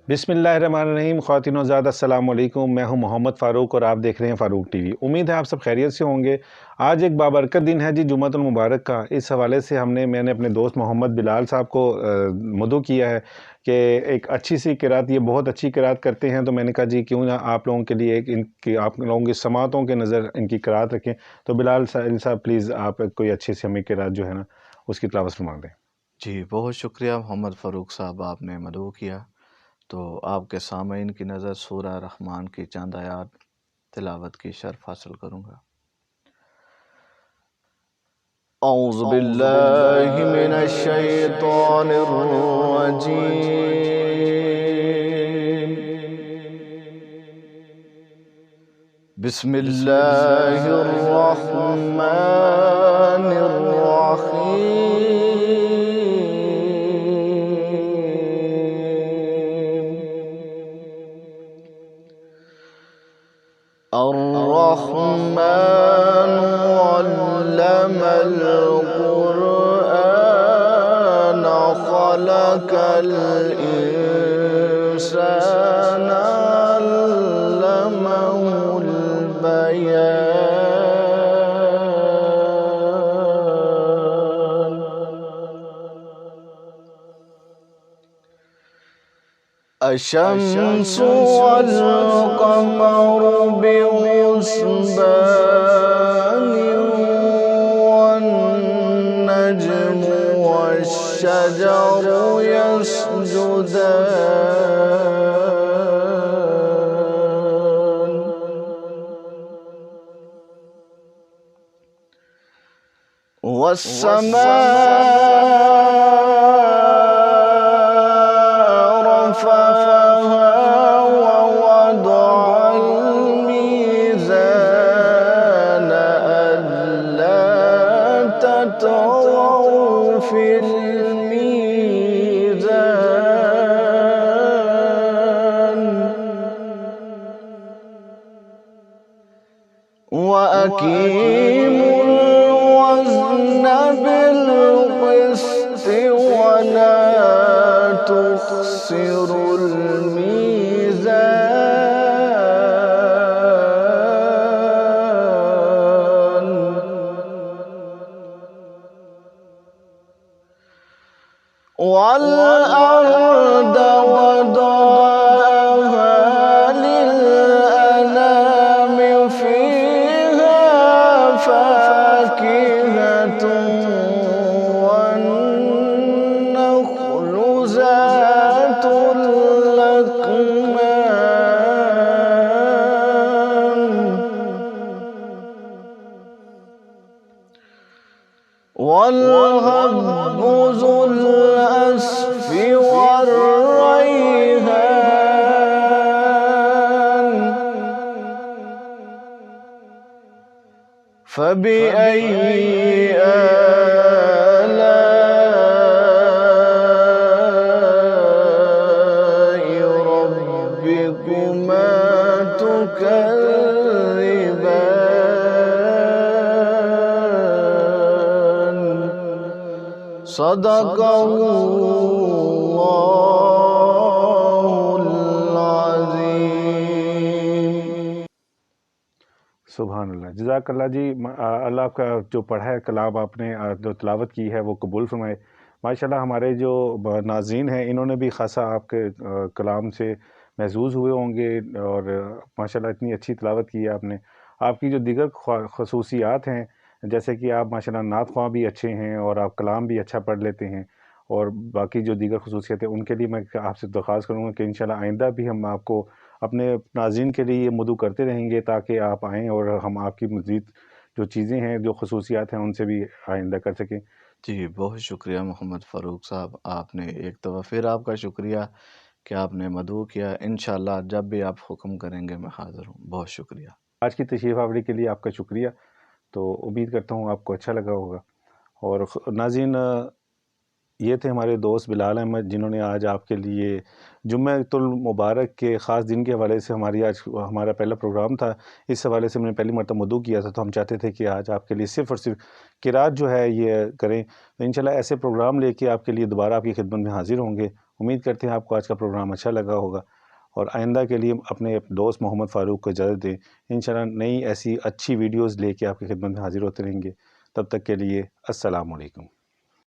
बिस्मिल्लाहिर्रहमानिर्रहीम। ख़वातीन व हज़रात अस्सलाम वालेकुम। मैं हूं मोहम्मद फ़ारूक और आप देख रहे हैं फ़ारूक टीवी। उम्मीद है आप सब खैरियत से होंगे। आज एक बाबरकत दिन है जी, जुम्मतुल मुबारक का। इस हवाले से मैंने अपने दोस्त मोहम्मद बिलाल साहब को मदऊ किया है कि एक अच्छी सी किरात, ये बहुत अच्छी किरात करते हैं, तो मैंने कहा जी क्यों ना आप लोगों के लिए इनकी, आप लोगों की समातों के नज़र इनकी किरात रखें। तो बिलाल साहब प्लीज़ आप कोई अच्छी सी हमें किरात जो है ना उसकी तिलावत फरमा दें। जी, बहुत शुक्रिया मोहम्मद फ़ारूक साहब, आपने मदऊ किया। तो आपके सामईन की नज़र सूरह रहमान की चंद आयात तिलावत की शर्फ हासिल करूँगा। औज़ु बिल्लाहि मिनश शैतानिर रजीम। बिस्मिल्लाहिर रहमानिर रहीम। الرحمن علم القرآن خلق الإنسان علمه البيان. الشمس والقمر بحسبان والنجم والشجر يسجدان. والسماء رفعها ووضع الميزان ألا تطغوا في الميزان وأقيموا الوزن بالقسط ولا تخسروا الميزان. والأرض وضعها للأنام فيها فاكهة والنخل ذات الأكمام والهب ذو العصف والريحان. فبأي آلاء ربكما تكذبان. صدق اللہ العظیم. सुभान अल्लाह, जज़ाक अल्लाह जी। अल्लाह आपका जो पढ़ा है कलाम, आपने जो तिलावत की है वो कबूल फरमाए। माशाल्लाह हमारे जो नाज़रीन हैं इन्होंने भी ख़ासा आपके कलाम से महज़ूज़ हुए होंगे और माशाल्लाह इतनी अच्छी तिलावत की है आपने। आपकी जो दीगर खसूसियात हैं, जैसे कि आप माशाल्लाह नात ख़्वां भी अच्छे हैं और आप कलाम भी अच्छा पढ़ लेते हैं, और बाकी जो दीगर खसूसियत है उनके लिए मैं आपसे दरख्वास्त करूँगा कि इंशाल्लाह आइंदा भी हम आपको अपने नाज़रीन के लिए ये मदऊ करते रहेंगे ताकि आप आएँ और हम आपकी मज़ीद जो चीज़ें हैं, जो खसूसियात हैं, उनसे भी आइंदा कर सकें। जी, बहुत शुक्रिया मोहम्मद फ़ारूक साहब, आपने एक दफ़ा फिर आपका शुक्रिया कि आपने मदऊ किया। इंशाअल्लाह जब भी आप हुक्म करेंगे मैं हाज़िर हूँ। बहुत शुक्रिया। आज की तशरीफ़ आवरी के लिए आपका शुक्रिया। तो उम्मीद करता हूँ आपको अच्छा लगा होगा। और नाज़रीन, ये थे हमारे दोस्त बिलाल अहमद, जिन्होंने आज आपके लिए जुम्मतुल मुबारक के ख़ास दिन के हवाले से आज हमारा पहला प्रोग्राम था। इस हवाले से मैंने पहली मरतबा मदऊ किया था, तो हम चाहते थे कि आज आपके लिए सिर्फ़ और सिर्फ किरात जो है ये करें। तो इंशाल्लाह ऐसे प्रोग्राम लेके आपके लिए दोबारा आपकी खिदमत में हाज़िर होंगे। امید کرتے ہیں آپ کو آج کا پروگرام اچھا لگا ہوگا، اور آئندہ کے لیے اپنے دوست محمد فاروق کو اجازت دیں۔ انشاءاللہ نئی ایسی اچھی ویڈیوز لے کے آپ کی خدمت میں حاضر ہوتے رہیں گے۔ تب تک کے لیے السلام علیکم۔